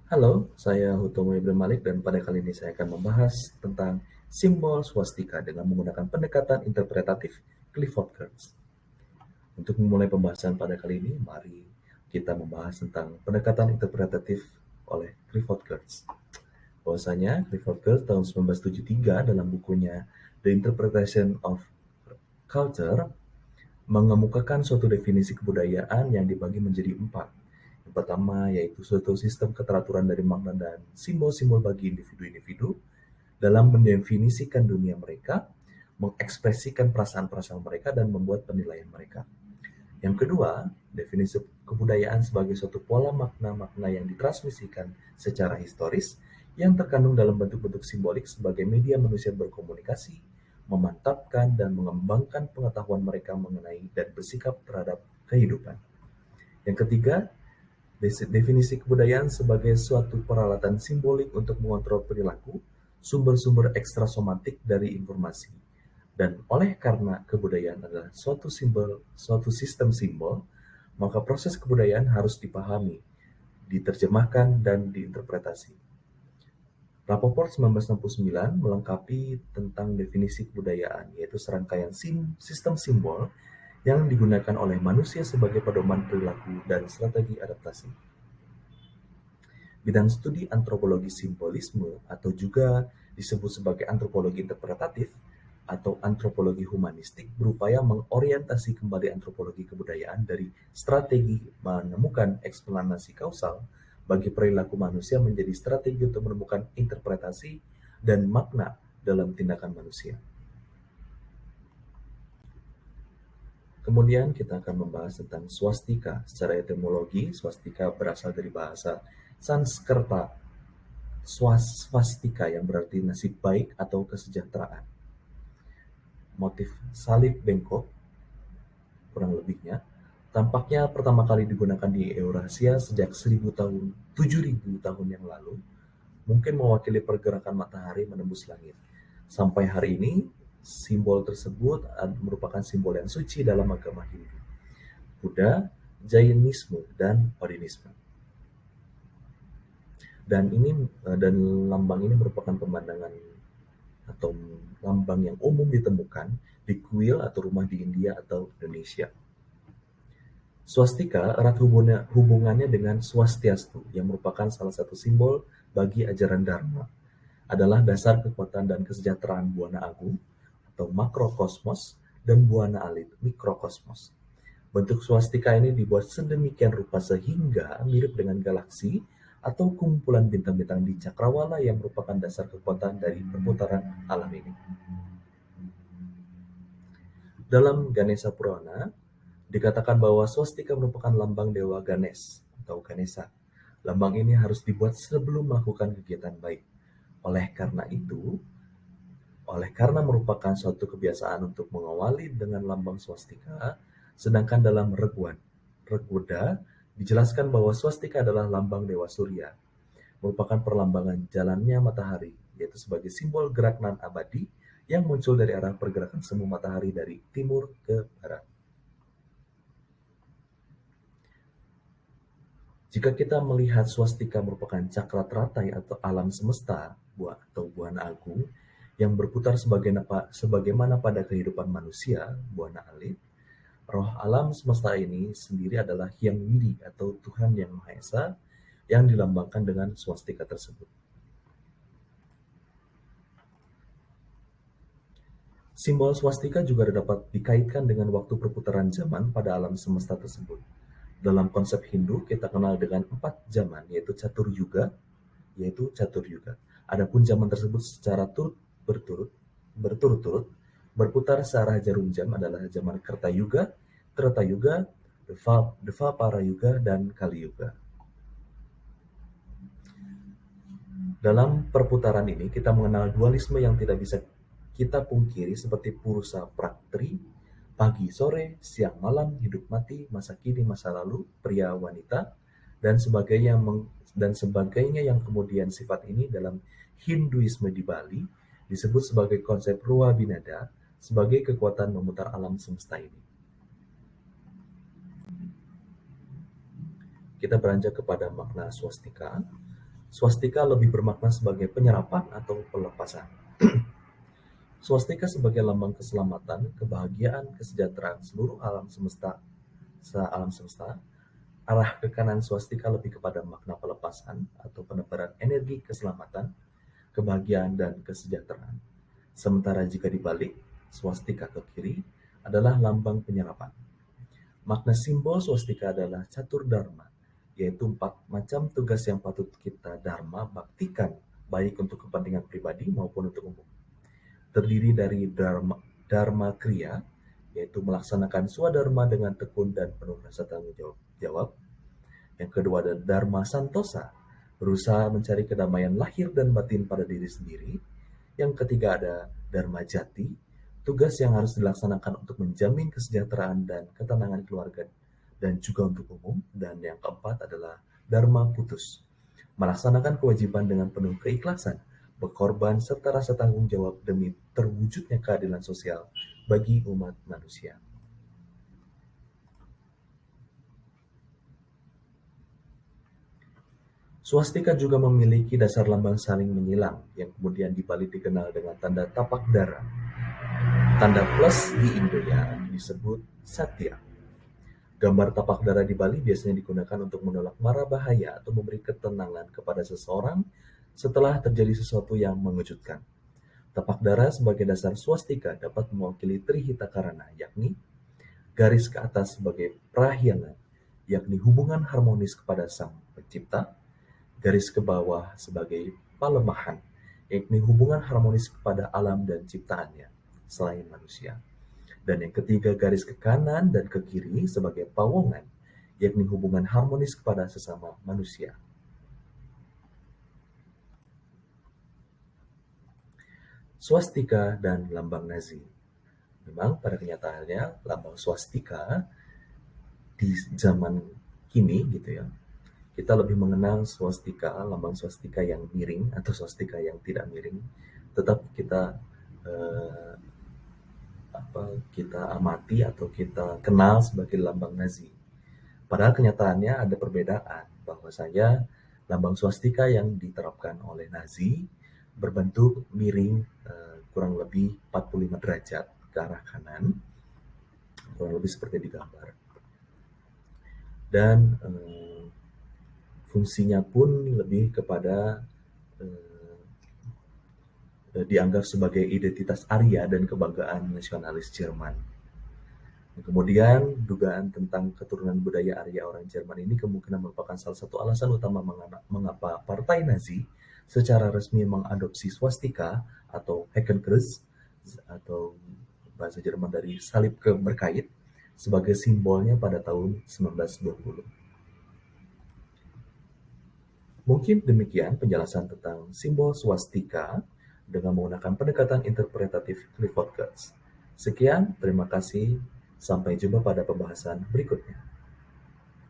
Halo, saya Hutomo Ibrahim Malik dan pada kali ini saya akan membahas tentang simbol swastika dengan menggunakan pendekatan interpretatif Clifford Geertz. Untuk memulai pembahasan pada kali ini, mari kita membahas tentang pendekatan interpretatif oleh Clifford Geertz. Bahwasanya Clifford Geertz tahun 1973 dalam bukunya The Interpretation of Culture mengemukakan suatu definisi kebudayaan yang dibagi menjadi empat. Yang pertama yaitu suatu sistem keteraturan dari makna dan simbol-simbol bagi individu-individu dalam mendefinisikan dunia mereka, mengekspresikan perasaan-perasaan mereka, dan membuat penilaian mereka. Yang kedua, definisi kebudayaan sebagai suatu pola makna-makna yang ditransmisikan secara historis yang terkandung dalam bentuk-bentuk simbolik sebagai media manusia berkomunikasi, memantapkan dan mengembangkan pengetahuan mereka mengenai dan bersikap terhadap kehidupan. Yang ketiga, definisi kebudayaan sebagai suatu peralatan simbolik untuk mengontrol perilaku, sumber-sumber ekstrasomatik dari informasi. Dan oleh karena kebudayaan adalah suatu sistem simbol, maka proses kebudayaan harus dipahami, diterjemahkan, dan diinterpretasi. Rappaport 1969 melengkapi tentang definisi kebudayaan, yaitu serangkaian sistem simbol yang digunakan oleh manusia sebagai pedoman perilaku dan strategi adaptasi. Bidang studi antropologi simbolisme atau juga disebut sebagai antropologi interpretatif atau antropologi humanistik berupaya mengorientasi kembali antropologi kebudayaan dari strategi menemukan eksplanasi kausal bagi perilaku manusia menjadi strategi untuk menemukan interpretasi dan makna dalam tindakan manusia. Kemudian kita akan membahas tentang swastika. Secara etimologi, swastika berasal dari bahasa Sanskerta swastika yang berarti nasib baik atau kesejahteraan. Motif salib bengkok, kurang lebihnya, tampaknya pertama kali digunakan di Eurasia sejak 7.000 tahun yang lalu, mungkin mewakili pergerakan matahari menembus langit. Sampai hari ini, simbol tersebut merupakan simbol yang suci dalam agama Hindu, Buddha, Jainisme, dan Odinisme. Dan lambang ini merupakan pemandangan atau lambang yang umum ditemukan di kuil atau rumah di India atau Indonesia. Swastika erat hubungannya dengan Swastiastu yang merupakan salah satu simbol bagi ajaran Dharma. Adalah dasar kekuatan dan kesejahteraan Buana Agung atau makrokosmos dan Buana Alit mikrokosmos. Bentuk swastika ini dibuat sedemikian rupa sehingga mirip dengan galaksi atau kumpulan bintang-bintang di cakrawala yang merupakan dasar kekuatan dari perputaran alam ini. Dalam Ganesha Purana, dikatakan bahwa swastika merupakan lambang dewa Ganesh atau Ganesha. Lambang ini harus dibuat sebelum melakukan kegiatan baik. Oleh karena merupakan suatu kebiasaan untuk mengawali dengan lambang swastika, sedangkan dalam Regweda dijelaskan bahwa swastika adalah lambang dewa Surya, merupakan perlambangan jalannya matahari, yaitu sebagai simbol gerak nan abadi yang muncul dari arah pergerakan semu matahari dari timur ke barat. Jika kita melihat swastika merupakan cakra teratai atau alam semesta atau buana agung yang berputar sebagaimana pada kehidupan manusia, buana alit, roh alam semesta ini sendiri adalah Hyang Widi atau Tuhan Yang Maha Esa yang dilambangkan dengan swastika tersebut. Simbol swastika juga dapat dikaitkan dengan waktu perputaran zaman pada alam semesta tersebut. Dalam konsep Hindu, kita kenal dengan 4 zaman, yaitu Catur Yuga. Adapun zaman tersebut secara berturut-turut berputar searah jarum jam adalah zaman Kerta Yuga, Treta Yuga, Dvapara Yuga, dan Kali Yuga. Dalam perputaran ini, kita mengenal dualisme yang tidak bisa kita pungkiri seperti Purusa Praktri, pagi sore, siang malam, hidup mati, masa kini, masa lalu, pria wanita, dan sebagainya yang kemudian sifat ini dalam Hinduisme di Bali disebut sebagai konsep Ruwa Binada sebagai kekuatan memutar alam semesta ini. Kita beranjak kepada makna swastika. Swastika lebih bermakna sebagai penyerapan atau pelepasan. Swastika sebagai lambang keselamatan, kebahagiaan, kesejahteraan seluruh alam semesta. Arah ke kanan swastika lebih kepada makna pelepasan atau penebaran energi keselamatan, kebahagiaan, dan kesejahteraan. Sementara jika dibalik, swastika ke kiri adalah lambang penyerapan. Makna simbol swastika adalah catur dharma, yaitu 4 macam tugas yang patut kita dharma baktikan, baik untuk kepentingan pribadi maupun untuk umum. Terdiri dari dharma kriya, yaitu melaksanakan swadharma dengan tekun dan penuh rasa tanggung jawab. Yang kedua adalah dharma santosa, berusaha mencari kedamaian lahir dan batin pada diri sendiri. Yang ketiga ada dharma jati, tugas yang harus dilaksanakan untuk menjamin kesejahteraan dan ketenangan keluarga dan juga untuk umum. Dan yang keempat adalah dharma putus, melaksanakan kewajiban dengan penuh keikhlasan, berkorban serta rasa tanggung jawab demi terwujudnya keadilan sosial bagi umat manusia. Swastika juga memiliki dasar lambang saling menyilang yang kemudian di Bali dikenal dengan tanda tapak dara. Tanda plus di Indonya disebut satya. Gambar tapak dara di Bali biasanya digunakan untuk menolak mara bahaya atau memberi ketenangan kepada seseorang setelah terjadi sesuatu yang mengejutkan. Tapak dara sebagai dasar swastika dapat mewakili trihita karana, yakni garis ke atas sebagai prahyana, yakni hubungan harmonis kepada Sang Pencipta, garis ke bawah sebagai palemahan, yakni hubungan harmonis kepada alam dan ciptaannya, selain manusia. Dan yang ketiga, garis ke kanan dan ke kiri sebagai pawongan, yakni hubungan harmonis kepada sesama manusia. Swastika dan lambang Nazi. Memang pada kenyataannya lambang swastika di zaman kini gitu ya, kita lebih mengenal swastika, lambang swastika yang miring atau swastika yang tidak miring. Tetap kita kita amati atau kita kenal sebagai lambang Nazi. Padahal kenyataannya ada perbedaan, bahwasanya lambang swastika yang diterapkan oleh Nazi berbentuk miring kurang lebih 45 derajat ke arah kanan, kurang lebih seperti di gambar. Dan fungsinya pun lebih kepada dianggap sebagai identitas Arya dan kebanggaan nasionalis Jerman. Kemudian dugaan tentang keturunan budaya Arya orang Jerman ini kemungkinan merupakan salah satu alasan utama mengapa Partai Nazi secara resmi mengadopsi swastika atau Hakenkreuz atau bahasa Jerman dari salib berkait sebagai simbolnya pada tahun 1920. Mungkin demikian penjelasan tentang simbol swastika dengan menggunakan pendekatan interpretatif Clifford Geertz. Sekian, terima kasih. Sampai jumpa pada pembahasan berikutnya.